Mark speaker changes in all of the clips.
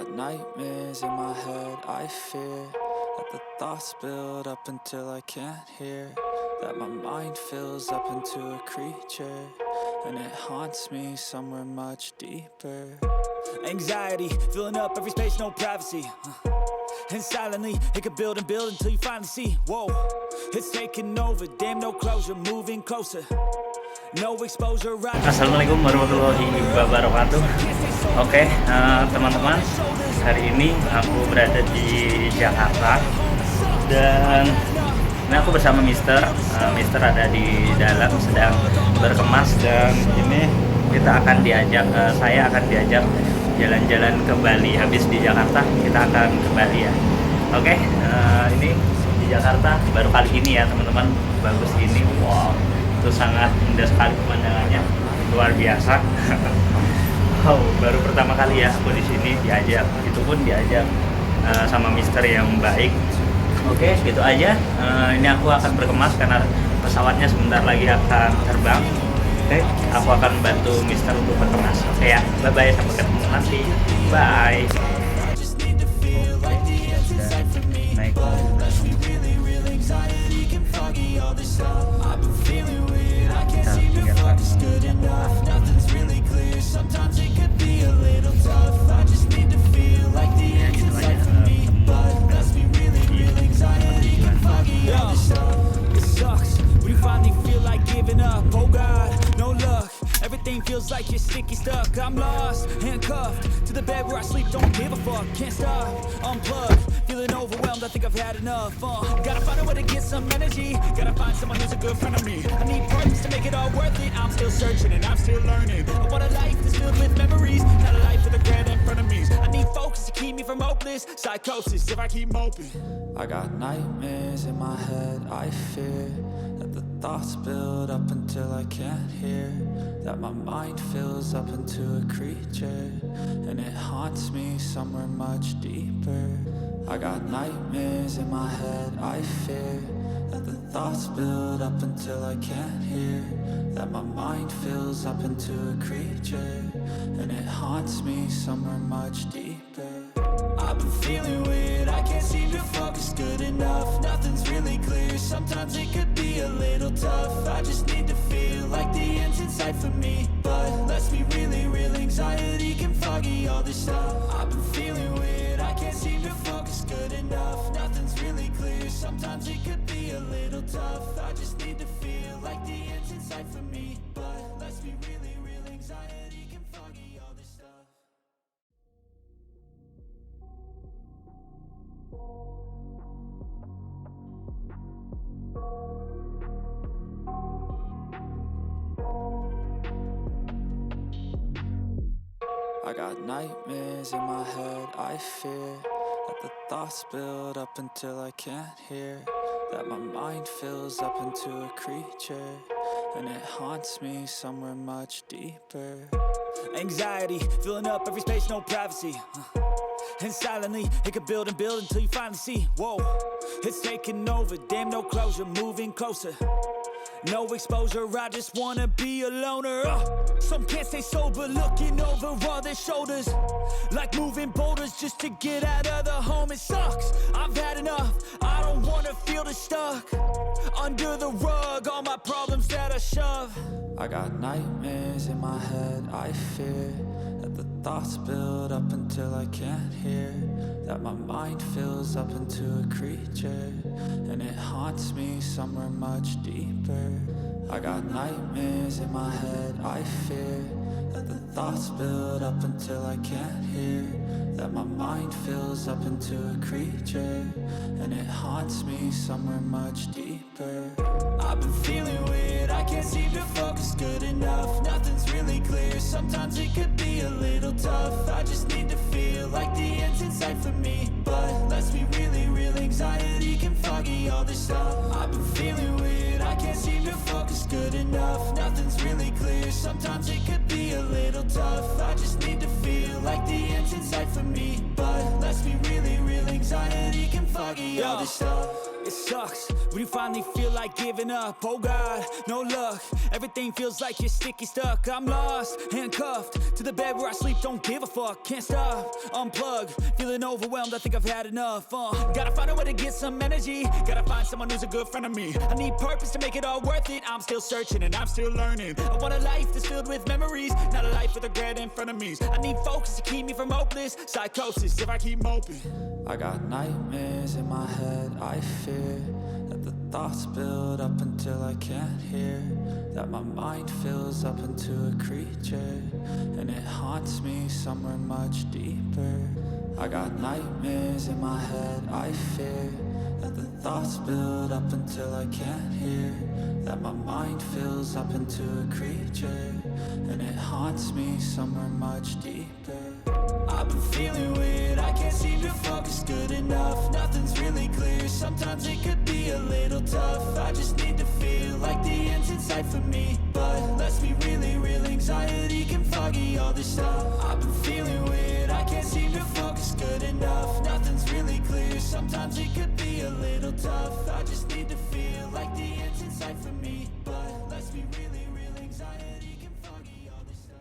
Speaker 1: got nightmares in my head, I fear that the thoughts build up until I can't hear, that my mind fills up into a creature, and it haunts me somewhere much deeper. Anxiety, filling up every space, no privacy, and silently, it could build and build until you finally see, whoa, it's taking over, damn no closure, moving closer.
Speaker 2: Assalamualaikum warahmatullahi wabarakatuh. Oke, teman-teman, hari ini aku berada di Jakarta dan ini aku bersama Mister. Mister ada di dalam sedang berkemas dan ini kita akan diajak, saya akan diajak jalan-jalan ke Bali. Habis di Jakarta kita akan ke Bali ya. Oke, ini di Jakarta baru kali ini ya teman-teman. Bagus ini, wow. Itu sangat indah sekali pemandangannya, luar biasa. Wow, baru pertama kali ya aku di sini diajak, itu pun diajak sama Mister yang baik. Oke, gitu aja. Ini aku akan berkemas karena pesawatnya sebentar lagi akan terbang. Oke, aku akan bantu Mister untuk berkemas. Oke ya, bye bye, sampai ketemu nanti. Bye. Naik
Speaker 1: Everything feels like you're sticky stuck. I'm lost, handcuffed to the bed where I sleep. Don't give a fuck, can't stop. Unplugged, feeling overwhelmed. I think I've had enough. Gotta find a way to get some energy. Gotta find someone who's a good friend of me. I need purpose to make it all worth it. I'm still searching and I'm still learning. I want a life that's filled with memories, not a life with a regret in front of me. I need focus to keep me from hopeless psychosis if I keep moping. I got nightmares in my head, I fear that the thoughts build up until I can't hear, that my mind fills up into a creature, and it haunts me somewhere much deeper. I got nightmares in my head, I fear that the thoughts build up until I can't hear, that my mind fills up into a creature, and it haunts me somewhere much deeper. I've been feeling weird, I can't seem to focus good enough. Nothing's really clear, sometimes it could be a little tough. I just need to feel like the end's in sight for me, but let's be really real, anxiety can foggy all this stuff. I've been feeling weird, I can't seem to focus good enough. Nothing's really clear, sometimes it could be a little tough. I just need to feel like the end's in sight for me, but let's be really real, anxiety can foggy all this stuff. I got nightmares in my head, I fear that the thoughts build up until I can't hear, that my mind fills up into a creature, and it haunts me somewhere much deeper. Anxiety, filling up every space, no privacy, and silently, it could build and build until you finally see, whoa, it's taking over, damn no closure, moving closer. No exposure, I just wanna be a loner. Some can't stay sober, looking over all their shoulders, like moving boulders just to get out of the home. It sucks, I've had enough, I don't wanna feel the stuck under the rug, all my problems that I shove. I got nightmares in my head, I fear that the thoughts build up until I can't hear, that my mind fills up into a creature, and it haunts me somewhere much deeper. I got nightmares in my head, I fear that the thoughts build up until I can't hear, that my mind fills up into a creature, and it haunts me somewhere much deeper. I've been feeling weird, I can't seem to focus good enough. Nothing's really clear, sometimes it could be a little tough. I just need to feel like the end's in sight for me, but let's be really real, anxiety can foggy all this stuff. I've been feeling weird, I can't seem to focus good enough. Nothing's really clear, sometimes it could be a little tough. I just need to feel like the end's in sight for me, but let's be really real, anxiety can foggy all this stuff. It's sucks when you finally feel like giving up. Oh God, no luck. Everything feels like you're sticky stuck. I'm lost, handcuffed to the bed where I sleep. Don't give a fuck. Can't stop, unplug. Feeling overwhelmed. I think I've had enough. Gotta find a way to get some energy. Gotta find someone who's a good friend of me. I need purpose to make it all worth it. I'm still searching and I'm still learning. I want a life that's filled with memories, not a life with regret and frenemies. I need focus to keep me from hopeless psychosis if I keep moping. I got nightmares in my head. I fear that the thoughts build up until I can't hear, that my mind fills up into a creature and it haunts me somewhere much deeper. I got nightmares in my head. I fear that the thoughts build up until I can't hear, that my mind fills up into a creature and it haunts me somewhere much deeper. I've been feeling weird, I can't seem to focus good enough. Nothing's really clear, sometimes it could be a little tough. I just need to feel like the end's in sight for me, but let's be really real, anxiety can foggy all this stuff. I've been feeling weird, I can't seem to focus good enough. Nothing's really clear, sometimes it could be a little tough. I just need to feel like the end's in sight for me, but let's be really real, anxiety can foggy all this stuff.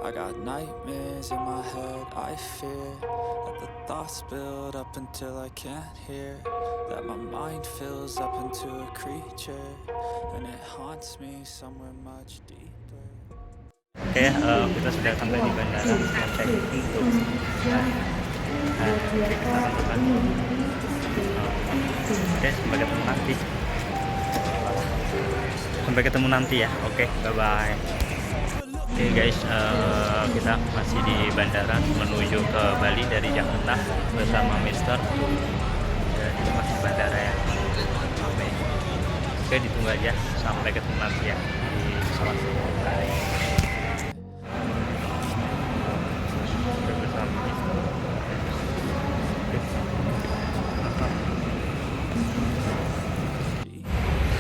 Speaker 1: I got nightmares in my head. I fear that the thoughts build up until I can't hear, that my mind fills up into a creature and it haunts me somewhere much deeper.
Speaker 2: Oke, kita sudah sampai di bandara. Sampai untuk Oke, sampai ketemu nanti. Sampai ketemu nanti ya. Oke, bye bye. Oke guys, kita masih di bandara menuju ke Bali dari Jakarta bersama Mister. Ya, ini masih bandara ya. Oke, ditunggu aja sampai ketemu nanti ya di pesawat. Bye.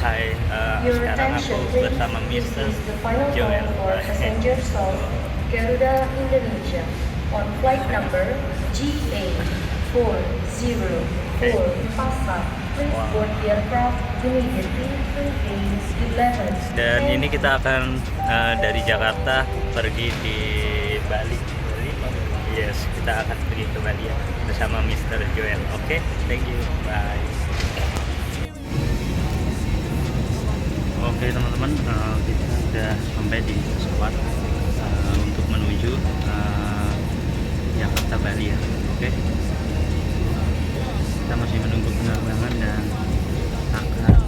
Speaker 2: Hai, sekarang aku bersama Mr. Jalan.
Speaker 3: Passengers of Garuda Indonesia on flight number GA404 Pasar. Please board the aircraft immediately to gate 11.
Speaker 2: Dan ini kita akan dari Jakarta pergi di Bali. Yes, kita akan pergi ke Bali ya bersama Mr. Joel. Oke, thank you, bye. Oke teman-teman, kita sudah sampai di pesawat untuk menuju Jakarta-Bali ya. Oke, kita masih menunggu penerbangan dan akan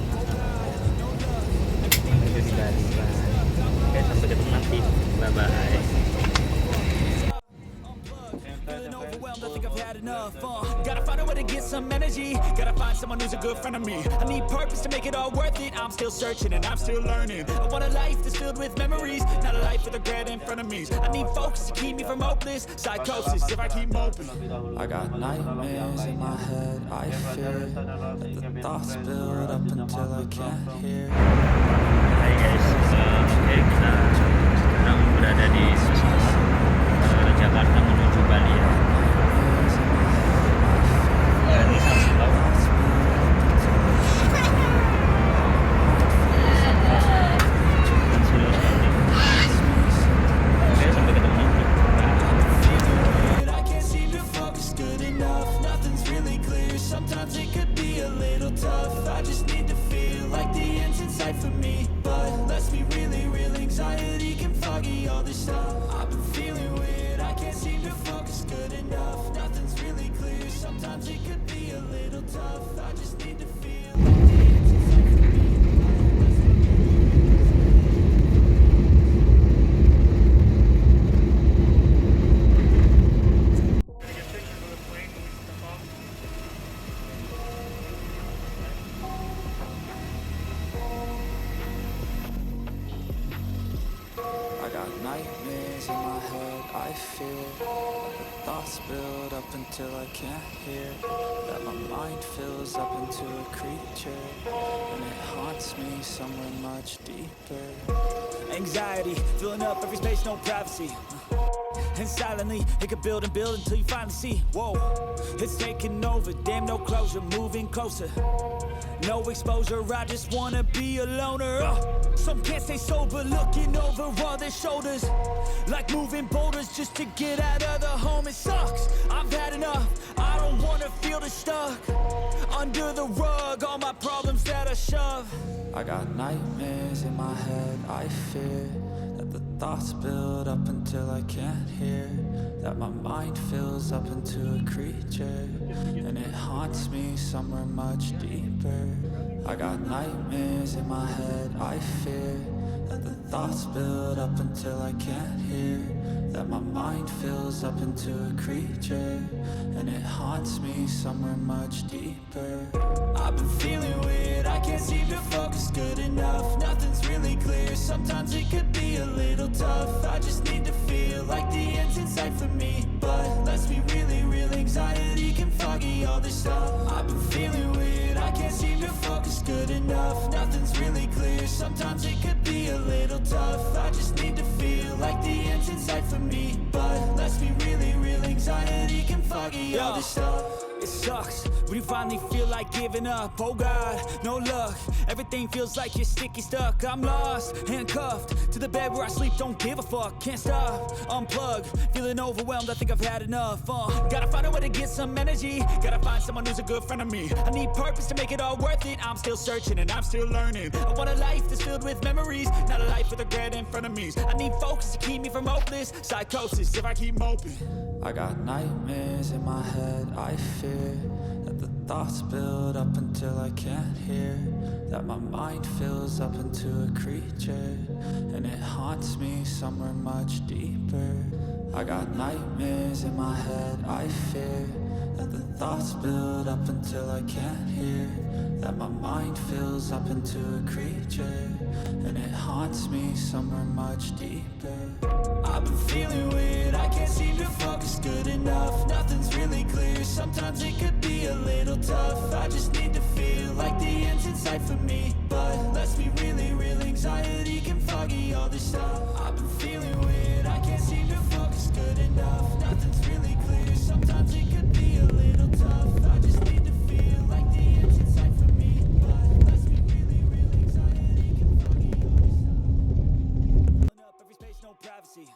Speaker 2: menuju di Bali. Oke, sampai ketemu nanti. Bye bye.
Speaker 1: I think I've had enough. Gotta find a way to get some energy. Gotta find someone who's a good friend of me. I need purpose to make it all worth it. I'm still searching and I'm still learning. I want a life that's filled with memories, not a life with regret and frenemies. I need focus to keep me from hopeless psychosis if I keep moping. I got nightmares in my head. I fear that the thoughts build up until I can't hear.
Speaker 2: Hai guys, oke, kita sekarang berada di pesawat Jakarta menuju Bali ya. Ini sampai laut. Oke, sampai ketemu nanti.
Speaker 1: I can't seem to focus good enough. Nothing's really clear. Sometimes it could be a little tough. I just need to feel like the end's in sight for me, but let's be really real, anxiety can foggy all this stuff. I've been feeling weird, I can't seem to focus good enough. Nothing's really clear, sometimes it could be a little tough. I just need to feel like the end's in sight for me. I got nightmares in my head. I fear that the thoughts thoughts build up until I can't hear, that my mind fills up into a creature, and it haunts me somewhere much deeper.
Speaker 4: Anxiety, filling up every space, no privacy. And silently, it could build and build until you finally see, whoa, it's taking over, damn no closure, moving closer. No exposure, I just wanna be a loner. Some can't stay sober, looking over all their shoulders, like moving boulders just to get out of the home. It sucks, I've had enough, I don't wanna feel the stuck under the rug, all my problems that I shove.
Speaker 1: I got nightmares in my head, I fear that the thoughts build up until I can't hear, that my mind fills up into a creature, and it haunts me somewhere much deeper. I got nightmares in my head, I fear that the thoughts build up until I can't hear, that my mind fills up into a creature, and it haunts me somewhere much deeper.
Speaker 4: I've been feeling weird, I can't seem to focus good enough. Nothing's really clear, sometimes it could be a little tough. I just need to feel like the end's in sight for me, but let's be really real, anxiety can foggy all this stuff. I've been feeling weird, I can't seem to focus good enough. Nothing's really clear, sometimes it could be a little tough. I just need to feel like the end's in sight for me, but let's be really real, anxiety can foggy all this stuff. It sucks when you finally feel like giving up. Oh God, no luck. Everything feels like you're sticky stuck. I'm lost, handcuffed to the bed where I sleep. Don't give a fuck, can't stop. Unplug, feeling overwhelmed. I think I've had enough. Gotta find a way to get some energy. Gotta find someone who's a good friend of me. I need purpose to make it all worth it. I'm still searching and I'm still learning. I want a life that's filled with memories, not a life with regret in front of me. I need focus to keep me from hopeless psychosis if I keep moping.
Speaker 1: I got nightmares in my head, I fear that the thoughts build up until I can't hear, that my mind fills up into a creature, and it haunts me somewhere much deeper. I got nightmares in my head, I fear that the thoughts build up until I can't hear, that my mind fills up into a creature, and it haunts me somewhere much deeper.
Speaker 4: I've been feeling weird, I can't seem to focus good enough. Nothing's really clear, sometimes it could be a little tough. I just need to feel like the end's in sight for me, but let's be really real, anxiety can foggy all this stuff. I've been feeling weird, I can't seem to focus good enough. Nothing's really clear, sometimes it could be a little tough. I just need to feel like the end's in sight for me, but let's be really real, anxiety can foggy all this stuff. Filling up every space, no privacy.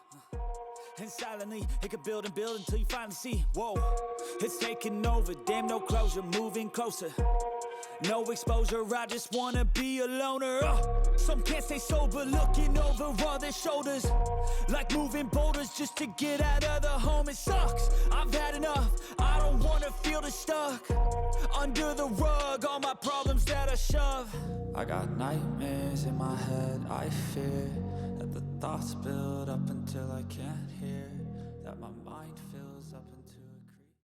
Speaker 4: And silently, it could build and build until you finally see, whoa, it's taking over, damn no closure, moving closer. No exposure, I just wanna be a loner. Some can't stay sober, looking over all their shoulders, like moving boulders just to get out of the home. It sucks, I've had enough, I don't wanna feel the stuck under the rug, all my problems that I shove.
Speaker 1: I got nightmares in my head, I fear that the thoughts build up until I can't hear,